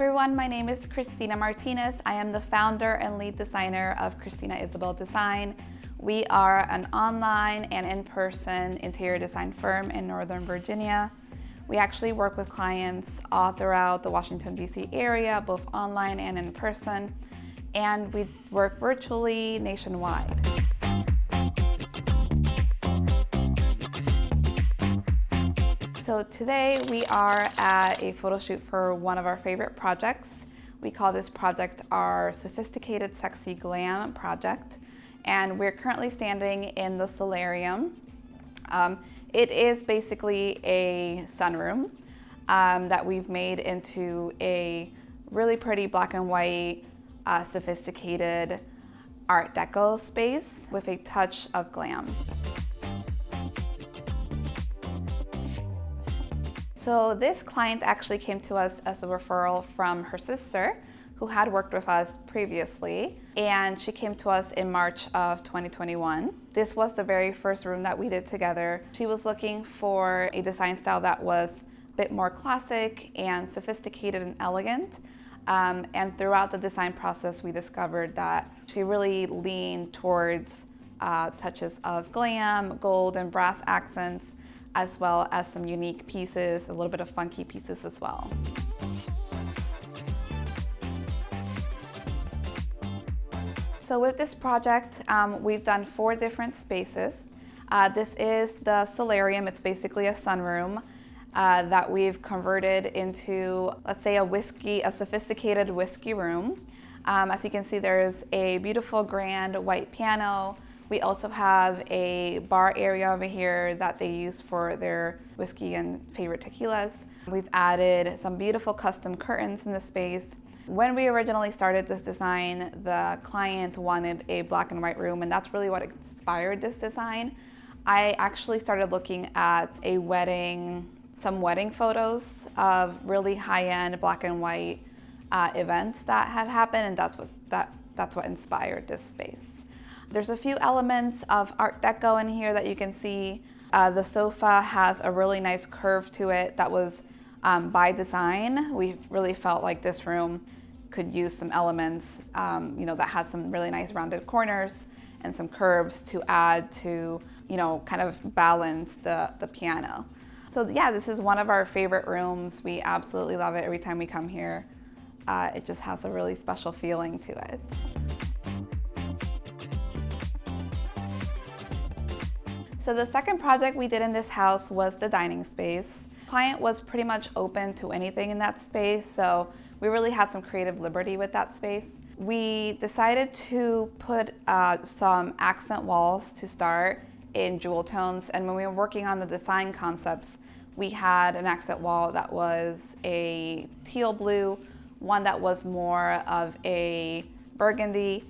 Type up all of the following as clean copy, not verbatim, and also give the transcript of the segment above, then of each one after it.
everyone, my name is Christina Martinez. I am the founder and lead designer of Christina Isabel Design. We are an online and in-person interior design firm in Northern Virginia. We actually work with clients all throughout the Washington, D.C. area, both online and in person, and we work virtually nationwide. So today we are at a photo shoot for one of our favorite projects. We call this project our Sophisticated Sexy Glam project, and we're currently standing in the solarium. It is basically a sunroom that we've made into a really pretty black and white, sophisticated Art Deco space with a touch of glam. So this client actually came to us as a referral from her sister, who had worked with us previously, and she came to us in March of 2021. This was the very first room that we did together. She was looking for a design style that was a bit more classic and sophisticated and elegant. And throughout the design process, we discovered that she really leaned towards touches of glam, gold, and brass accents, as well as some unique pieces, a little bit of funky pieces as well. So with this project, we've done 4 different spaces. This is the solarium. It's basically a sunroom that we've converted into, let's say, a sophisticated whiskey room. As you can see, there's a beautiful grand white piano. We also have a bar area over here that they use for their whiskey and favorite tequilas. We've added some beautiful custom curtains in the space. When we originally started this design, the client wanted a black and white room, and that's really what inspired this design. I actually started looking at some wedding photos of really high-end black and white events that had happened, and that's what inspired this space. There's a few elements of Art Deco in here that you can see. The sofa has a really nice curve to it that was by design. We really felt like this room could use some elements that had some really nice rounded corners and some curves to add to, kind of balance the piano. So yeah, this is one of our favorite rooms. We absolutely love it every time we come here. It just has a really special feeling to it. So the second project we did in this house was the dining space. The client was pretty much open to anything in that space, so we really had some creative liberty with that space. We decided to put some accent walls to start in jewel tones, and when we were working on the design concepts, we had an accent wall that was a teal blue, one that was more of a burgundy,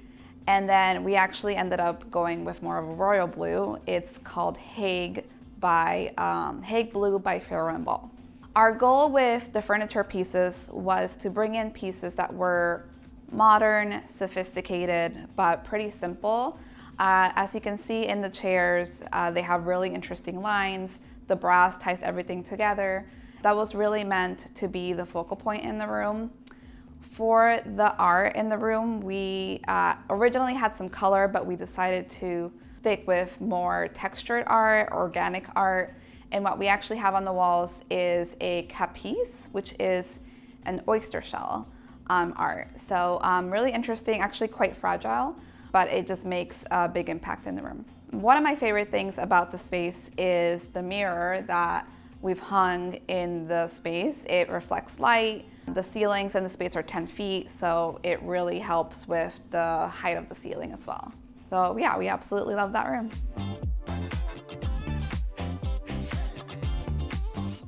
and then we actually ended up going with more of a royal blue. It's called Hague Blue by Farrow & Ball. Our goal with the furniture pieces was to bring in pieces that were modern, sophisticated, but pretty simple. As you can see in the chairs, they have really interesting lines. The brass ties everything together. That was really meant to be the focal point in the room. For the art in the room, we originally had some color, but we decided to stick with more textured art, organic art. And what we actually have on the walls is a capiz, which is an oyster shell art. So really interesting, actually quite fragile, but it just makes a big impact in the room. One of my favorite things about the space is the mirror that we've hung in the space. It reflects light. The ceilings in the space are 10 feet, so it really helps with the height of the ceiling as well. So yeah, we absolutely love that room.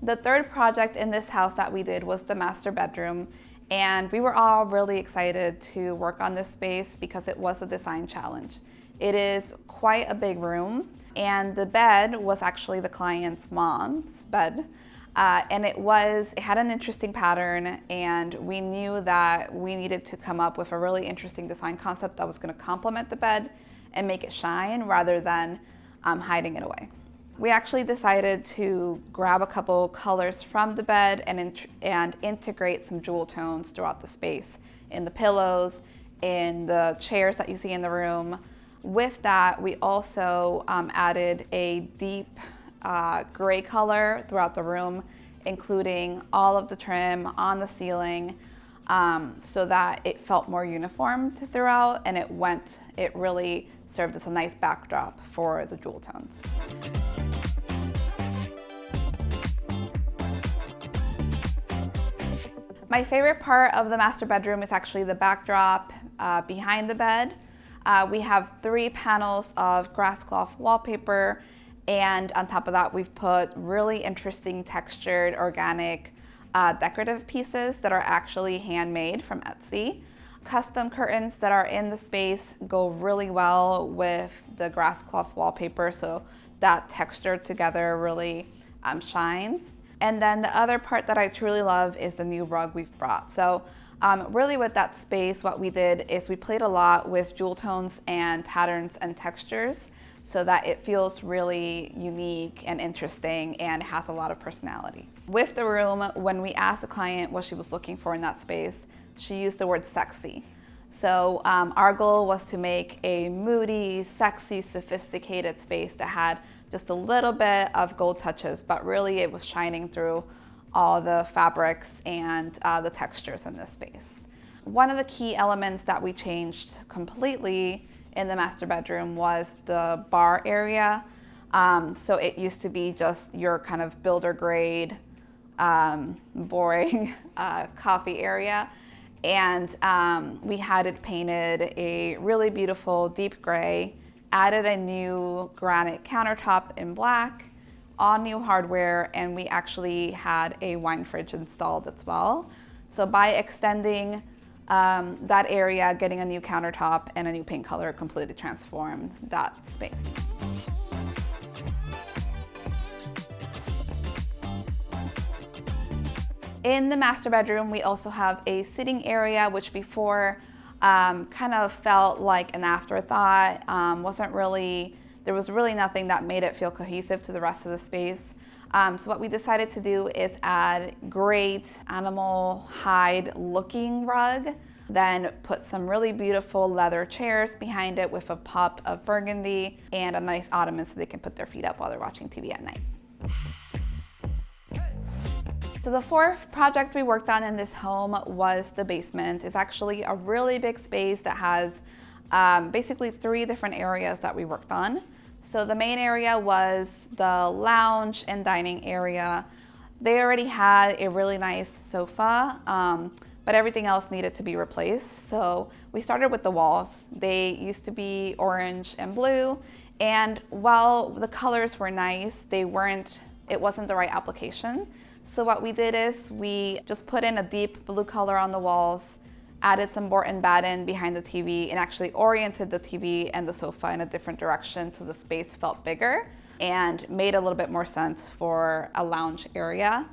The third project in this house that we did was the master bedroom, and we were all really excited to work on this space because it was a design challenge. It is quite a big room, and the bed was actually the client's mom's bed. And it had an interesting pattern, and we knew that we needed to come up with a really interesting design concept that was going to complement the bed and make it shine rather than hiding it away. We actually decided to grab a couple colors from the bed and integrate some jewel tones throughout the space, in the pillows, in the chairs that you see in the room. With that, we also added a deep gray color throughout the room, including all of the trim on the ceiling, so that it felt more uniform throughout, and it really served as a nice backdrop for the jewel tones. My favorite part of the master bedroom is actually the backdrop behind the bed. We have 3 panels of grass cloth wallpaper, and on top of that we've put really interesting textured organic decorative pieces that are actually handmade from Etsy. Custom curtains that are in the space go really well with the grass cloth wallpaper, so that texture together really shines. And then the other part that I truly love is the new rug we've brought. So really with that space, what we did is we played a lot with jewel tones and patterns and textures so that it feels really unique and interesting and has a lot of personality. With the room, when we asked the client what she was looking for in that space, she used the word sexy. So our goal was to make a moody, sexy, sophisticated space that had just a little bit of gold touches, but really it was shining through all the fabrics and the textures in this space. One of the key elements that we changed completely in the master bedroom was the bar area. So it used to be just your kind of builder grade, boring coffee area. And we had it painted a really beautiful deep gray, added a new granite countertop in black, all new hardware, and we actually had a wine fridge installed as well. So by extending that area, getting a new countertop and a new paint color completely transformed that space. In the master bedroom, we also have a sitting area, which before kind of felt like an afterthought. There was really nothing that made it feel cohesive to the rest of the space. So what we decided to do is add great animal hide looking rug, then put some really beautiful leather chairs behind it with a pop of burgundy and a nice ottoman so they can put their feet up while they're watching TV at night. So the 4th project we worked on in this home was the basement. It's actually a really big space that has basically 3 different areas that we worked on. So the main area was the lounge and dining area. They already had a really nice sofa, but everything else needed to be replaced. So we started with the walls. They used to be orange and blue, and while the colors were nice, it wasn't the right application. So what we did is we just put in a deep blue color on the walls, added some board and batten behind the TV, and actually oriented the TV and the sofa in a different direction so the space felt bigger and made a little bit more sense for a lounge area.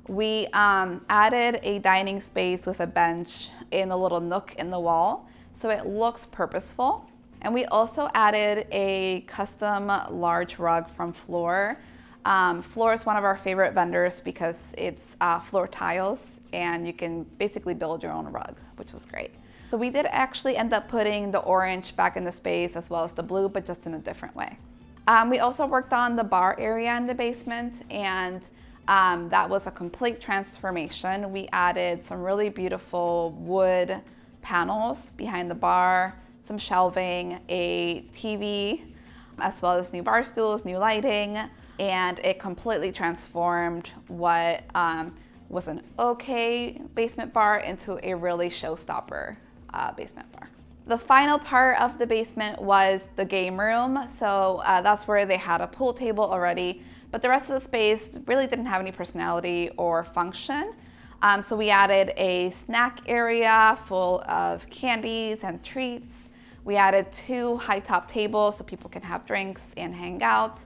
We added a dining space with a bench in a little nook in the wall, so it looks purposeful. And we also added a custom large rug from Floor. Floor is one of our favorite vendors because it's floor tiles, and you can basically build your own rug, which was great. So we did actually end up putting the orange back in the space as well as the blue, but just in a different way. We also worked on the bar area in the basement, and that was a complete transformation. We added some really beautiful wood panels behind the bar, some shelving, a TV, as well as new bar stools, new lighting, and it completely transformed what was an okay basement bar into a really showstopper basement bar. The final part of the basement was the game room. So that's where they had a pool table already, but the rest of the space really didn't have any personality or function. So we added a snack area full of candies and treats. We added 2 high top tables so people can have drinks and hang out.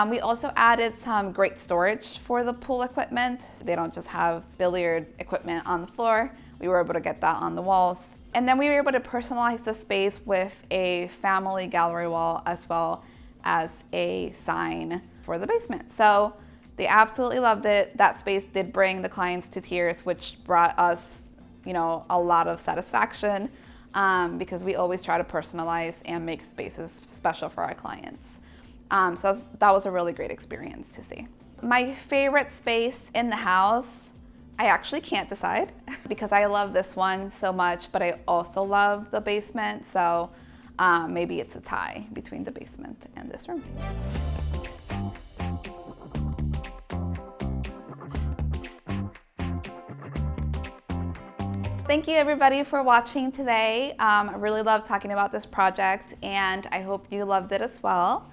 We also added some great storage for the pool equipment. They don't just have billiard equipment on the floor. We were able to get that on the walls. And then we were able to personalize the space with a family gallery wall as well as a sign for the basement. So they absolutely loved it. That space did bring the clients to tears, which brought us, you know, a lot of satisfaction because we always try to personalize and make spaces special for our clients. So that was a really great experience to see. My favorite space in the house, I actually can't decide because I love this one so much, but I also love the basement. So maybe it's a tie between the basement and this room. Thank you everybody for watching today. I really love talking about this project and I hope you loved it as well.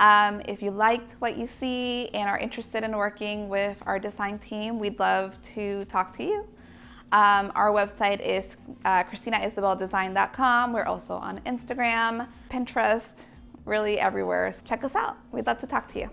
If you liked what you see and are interested in working with our design team, we'd love to talk to you. Our website is ChristinaIsabelDesign.com. We're also on Instagram, Pinterest, really everywhere. Check us out. We'd love to talk to you.